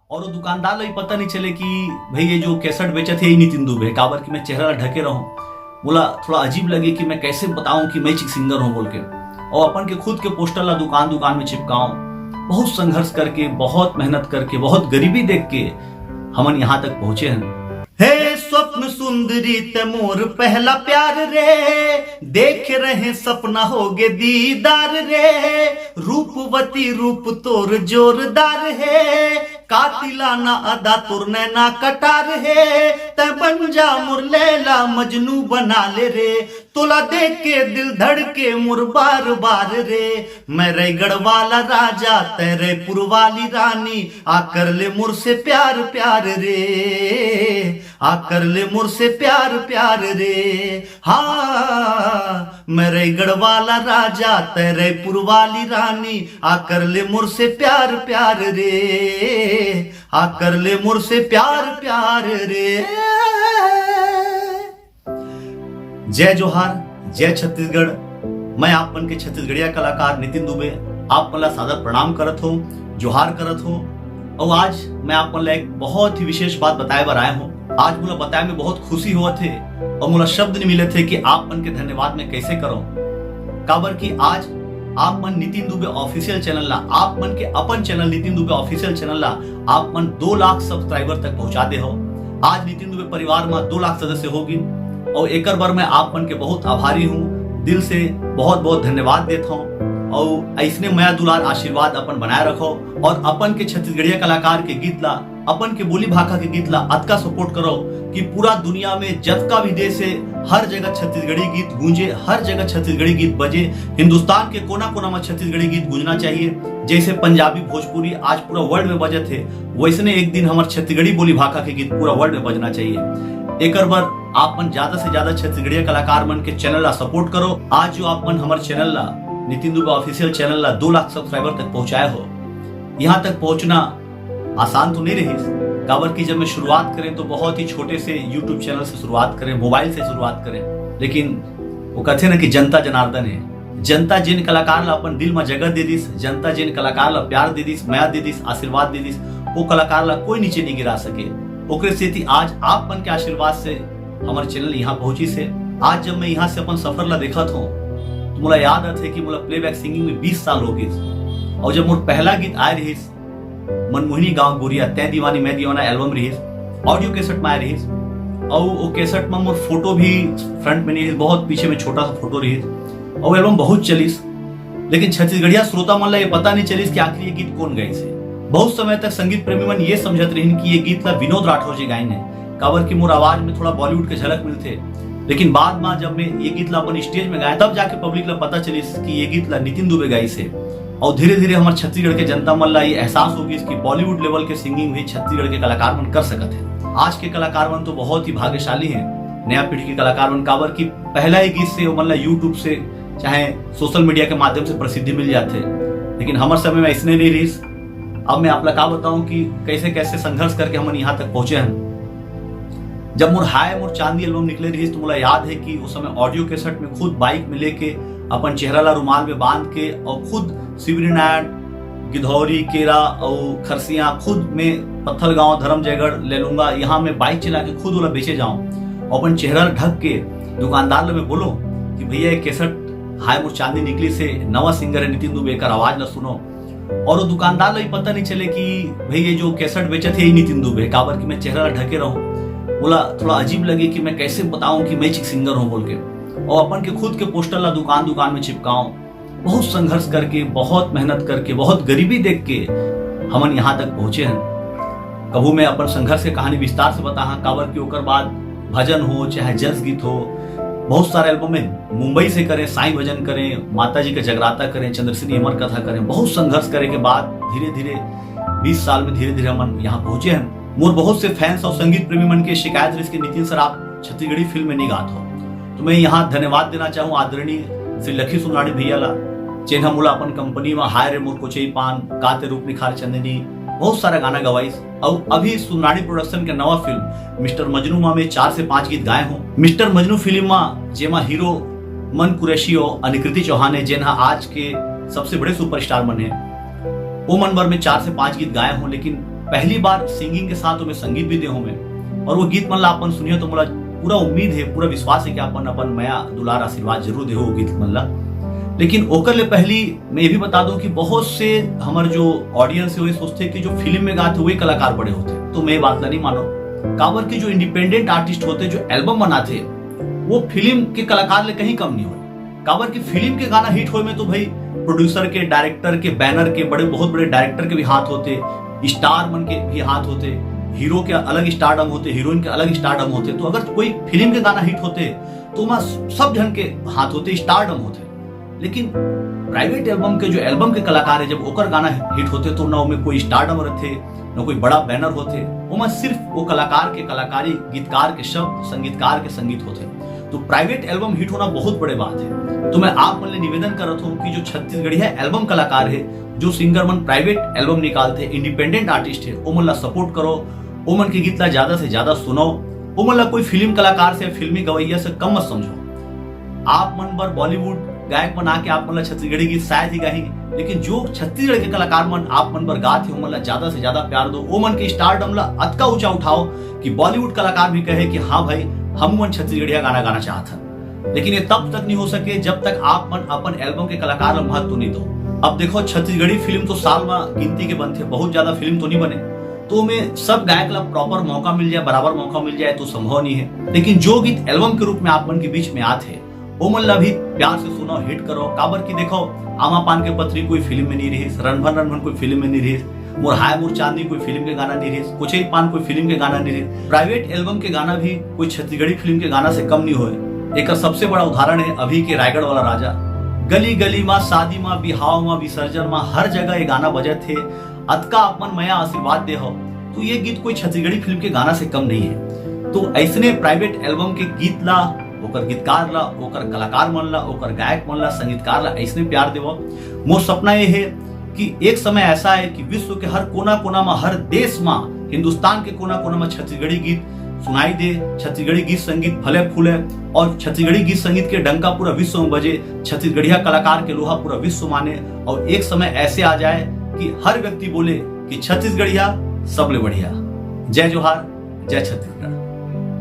और वो दुकानदार ला पता नहीं चले कि भाई ये जो कैसेट बेचे थे यही नितिन दुबे काबर कि मैं चेहरा ढके रहूं। बोला थोड़ा अजीब लगे कि मैं कैसे बताऊं कि मैं सिंगर हूं बोल के, और अपन के खुद के पोस्टर ला दुकान दुकान में चिपकाऊं। बहुत संघर्ष करके, बहुत मेहनत करके, बहुत गरीबी देख के हमन यहाँ तक पहुंचे हैं। हे स्वप्न सुंदरी ते मोर पहला प्यार रे, देख रहे सपना होगे दीदार रे, रूपवती रूप तोर जोरदार है, कातिलाना अदा तोर नैना कटार है, ते बन जा मोर लैला मजनू बना ले रे, तोला देख के दिल धड़के मोर बार बार रे, मैं रायगढ़ वाला राजा तेरे पुरवाली रानी, आकर ले मोर से प्यार प्यार रे, आकर ले मोर से प्यार प्यार रे। हाँ मैं रायगढ़ वाला राजा तेरे पुरवाली रानी, आकर ले मोर से प्यार प्यार रे, आकर ले मोर से प्यार प्यार रे। जय जोहार, जय छत्तीसगढ़। मैं आपन के छत्तीसगढ़िया कलाकार नितिन दुबे आप मला सादर प्रणाम करत हो, जोहार करत हो। और आज मैं आप ला एक बहुत ही विशेष बात बताए बर आया हूँ। आज मुला बताए में बहुत खुशी हुआ थे और मुला शब्द नहीं मिले थे कि आप मन के धन्यवाद मैं कैसे करूं। काबर कि आज आप मन नितिन दुबे ऑफिशियल चैनल ला, आप मन के अपन channel Nitin Dubey official channel ला आप मन 2 लाख सब्सक्राइबर तक पहुंचा दे हो। आज नितिन दुबे परिवार में 2 लाख सदस्य होगी और एक बार मैं आप मन के बहुत आभारी हूँ, दिल से बहुत बहुत धन्यवाद देता हूँ। और ऐसने माया दुलार आशीर्वाद अपन बनाए रखो और अपन के छत्तीसगढ़िया कलाकार के गीत ला, अपन के बोली भाषा के गीत ला अतका सपोर्ट करो कि पूरा दुनिया में जतका भी देश है हर जगह छत्तीसगढ़ी गीत गूंजे, हर जगह छत्तीसगढ़ी गीत बजे। हिंदुस्तान के कोना कोना में छत्तीसगढ़ी गीत गूंजना चाहिए। जैसे पंजाबी भोजपुरी आज पूरा वर्ल्ड में बजे थे, वैसने एक दिन हमारे छत्तीसगढ़ी बोली भाषा के गीत पूरा वर्ल्ड में बजना चाहिए। एक बार आप मन ज्यादा से ज्यादा छत्तीसगढ़िया कलाकार मन के चैनल ला सपोर्ट करो। आज जो आप मन हमारे चैनल ला नितिन दुबे ऑफिशियल चैनल ला 2 लाख सब्सक्राइबर तक पहुंचाए हो। यहाँ तक पहुंचना आसान तो नहीं रही, काबर की जब मैं शुरुआत करें तो बहुत ही छोटे से यूट्यूब चैनल से शुरुआत करें, मोबाइल से शुरुआत करें। लेकिन वो कहते ना कि जनता जनार्दन है, जनता जिन कलाकार ला अपन दिल में जगह दे दिस, जनता जिन कलाकार ला प्यार दे दिस, माया दे दिस, आशीर्वाद दे दिस, वो कलाकार ला कोई नीचे नहीं गिरा सके। ओकरे से आज आप मन के आशीर्वाद से हमारे चैनल यहाँ पहुंची से। आज जब मैं यहाँ से अपन सफर ला देखा था तो मुला याद आते कि मुला प्लेबैक सिंगिंग में 20 साल हो गए। और जब मोर पहला गीत आए रही मनमोहिनी गांव गोरिया तै दीवानी मैं दीवाना एल्बम रही, ऑडियो कैसेट में आए रही, और वो कैसेट में मोर फोटो भी फ्रंट में नहीं रही, बहुत पीछे में छोटा सा फोटो रही, और एल्बम बहुत चलीस। लेकिन छत्तीसगढ़िया श्रोता मन ला ये पता नहीं चलीस कि आखिर ये गीत कौन गए से। बहुत समय तक संगीत प्रेमी मन ये समझत रही कि ये गीत ला विनोद राठौर जी गायन है, काबर की मोर आवाज में थोड़ा बॉलीवुड के झलक मिलते। लेकिन बाद में जब मैं ये गीत ला अपन स्टेज में गाया तब जाके पब्लिक ला पता चली कि ये गीत ला नितिन दुबे गाई से। और धीरे धीरे हमारे छत्तीसगढ़ के जनता मन ला ये एहसास होगी कि बॉलीवुड लेवल के सिंगिंग भी छत्तीसगढ़ के कलाकार मन कर सकते हैं। आज के कलाकार मन तो बहुत ही भाग्यशाली हैं, नया पीढ़ी के कलाकार मन, काबर की पहला ही गीत से मन ला यूट्यूब से चाहे सोशल मीडिया के माध्यम से प्रसिद्धि मिल जाते। लेकिन हमारे समय में इसने नहीं रही। अब मैं आप का बताऊं कि कैसे कैसे संघर्ष करके हम यहाँ तक पहुंचे हैं। जब मोर हाय मोर चांदी एल्बम निकले रही तो मुझे याद है कि उस समय ऑडियो कैसेट में खुद बाइक में लेके अपन चेहरा ला रुमाल में बांध के और खुद शिवरीनारायण, गिधौरी, केरा और खरसिया खुद में पत्थलगांव, धर्म जयगढ़ ले लूंगा, यहाँ मैं बाइक चला के खुद वाला बेचे जाऊं और अपन चेहरा ढक के दुकानदार में बोलो कि भैया ये कैसेट हाय मोर चांदी निकली से नवा सिंगर है नितिन दुबे का, आवाज ना सुनो। और वो दुकानदार ला पता नहीं चले कि भाई ये जो कैसेट बेचे थे यही नितिन दुबे, काबर की मैं चेहरा ढके रहूं। बोला थोड़ा अजीब लगे कि मैं कैसे बताऊं कि मैं सिंगर हूं बोल के, और अपन के खुद के पोस्टर ला दुकान दुकान में चिपकाऊं। बहुत संघर्ष करके, बहुत मेहनत करके, बहुत गरीबी देख के हमन यहाँ तक पहुंचे हैं। कबू मैं अपन संघर्ष के कहानी विस्तार से बताहा, काबर की ओकर बाद भजन हो चाहे जस गीत हो, बहुत सारे एल्बम में मुंबई से करें, साईं भजन करें, माता जी का जगराता करें, चंद्रसेनी अमर कथा करें। बहुत संघर्ष करे के बाद धीरे धीरे 20 साल में धीरे धीरे हम यहाँ पहुंचे हैं। मोर बहुत से फैंस और संगीत प्रेमी मन के शिकायत रही कि नितिन सर आप छत्तीसगढ़ी फिल्म में नहीं गात हो। तो मैं यहाँ धन्यवाद देना चाहूँ आदरणीय श्री लखी सुनाड़ी भैया ला, चेन्हा मुला अपन कंपनी में हाय रे मोर कोचई पान, काते रूप निखार चंदनी, बहुत सारा गाना गवाइस। और अभी सुनाड़ी प्रोडक्शन के नवा फिल्म मिस्टर मजनू में 4 से 5 गीत गाए हो। मिस्टर मजनू फिल्म में जेमा हीरो मन कुरैशी और अनिकृति चौहान है, जेन्हा आज के सबसे बड़े सुपरस्टार मन है, वो मन भर में 4 से 5 गीत गाए हो। लेकिन पहली बार सिंगिंग के साथ में संगीत भी दे हो में, और वो गीत मन ला अपन सुनिए तो मोला पूरा उम्मीद है, पूरा विश्वास है कि अपन अपन माया दुलार आशीर्वाद जरूर दे हो गीत मन ला। लेकिन ओकर ले पहली मैं ये भी बता दूं कि बहुत से हमारे जो ऑडियंस है वो सोचते कि जो फिल्म में गाते वही कलाकार बड़े होते, तो मैं बात नहीं मानो। काबर की जो इंडिपेंडेंट आर्टिस्ट होते जो एल्बम बनाते वो फिल्म के कलाकार ले कहीं कम नहीं हो। काबर की फिल्म के गाना हिट होए में तो भाई प्रोड्यूसर के, डायरेक्टर के, बैनर के, बड़े बहुत बड़े डायरेक्टर के भी हाथ होते, स्टार मन के भी हाथ होते, हीरो के अलग स्टारडम होते, हीरोइन के अलग स्टारडम होते। तो अगर कोई फिल्म के गाना हिट होते तो वहां सब जन के हाथ होते, स्टारडम होते। लेकिन प्राइवेट एल्बम के जो एल्बम के कलाकार है, जब ओकर गाना हिट होते तो ना उनमें कोई स्टारडम रहते, ना कोई बड़ा बैनर होते, वो सिर्फ वो कलाकार के कलाकारी, गीतकार के शब्द, संगीतकार के संगीत होते। तो प्राइवेट एल्बम हिट होना बहुत बड़े बात है। तो मैं आप मन निवेदन करत हूँ कि जो छत्तीसगढ़िया एल्बम कलाकार है, जो सिंगर मन प्राइवेट एल्बम निकालते, इंडिपेंडेंट आर्टिस्ट है, वो मन ला सपोर्ट करो, वो मन के गीत ला ज्यादा से ज्यादा सुनो, वो मन ला कोई फिल्म कलाकार से, फिल्मी गवैया से कम मत समझो। आप मन पर बॉलीवुड गायक बना के आप मन ला छत्तीसगढ़ी गीत शायद ही गाही, लेकिन जो छत्तीसगढ़ के कलाकार मन आप मन पर गाते हो, मन ला ज्यादा से ज्यादा प्यार दो, वो मन के स्टारडम ला अतका ऊंचा उठाओ कि बॉलीवुड कलाकार भी कहे कि हाँ भाई हम मन छत्तीसगढ़िया गाना गाना चाहता। लेकिन ये तब तक नहीं हो सके जब तक आप मन अपन एल्बम के कलाकार में महत्व नहीं दो। अब देखो छत्तीसगढ़ी फिल्म तो साल में गिनती के बनते, बहुत ज्यादा फिल्म तो नहीं बने, तो में सब गायक ला प्रॉपर मौका मिल जाए, बराबर मौका मिल जाए तो संभव नहीं है। लेकिन जो गीत एल्बम के रूप में आप मन के बीच में आते हैं वो मन ला भी प्यार से सुनो, हिट करो। काबर की देखो आमा पान के पत्री कोई फिल्म में नहीं रही, रणभन रणभन कोई फिल्म में नहीं रही, मोर हाय मोर चांदनी कोई फिल्म के गाना नहीं रही, कुछ ही पान कोई फिल्म के गाना नहीं रही। प्राइवेट एल्बम के गाना भी कोई छत्तीसगढ़ी फिल्म के गाना से कम नहीं हुए। एक सबसे बड़ा उदाहरण है अभी के रायगढ़ वाला राजा। गली गली माँ, शादी माँ, बिहाव माँ, विसर्जन माँ, हर जगह ये गाना बजे थे। अतका अपन मया आशीर्वाद दे हो, तो ये गीत कोई छत्तीसगढ़ी फिल्म के गाना से कम नहीं है। तो ऐसने प्राइवेट एल्बम के गीत ला, ओकर गीतकार ला, ओकर कलाकार मन ला, ओकर गायक मन ला, संगीतकार ला ऐसने प्यार देवो। मोर सपना ये है कि एक समय ऐसा है कि विश्व के हर कोना कोना में, हर देश में, हिंदुस्तान के कोना कोना में छत्तीसगढ़ी गीत सुनाई दे, छत्तीसगढ़ी गीत संगीत फले फूले, और छत्तीसगढ़ी गीत संगीत के डंका पूरा विश्व में बजे, छत्तीसगढ़िया कलाकार के लोहा पूरा विश्व माने, और एक समय ऐसे आ जाए कि हर व्यक्ति बोले कि छत्तीसगढ़िया सबले बढ़िया। जय जोहार, जय छत्तीसगढ़।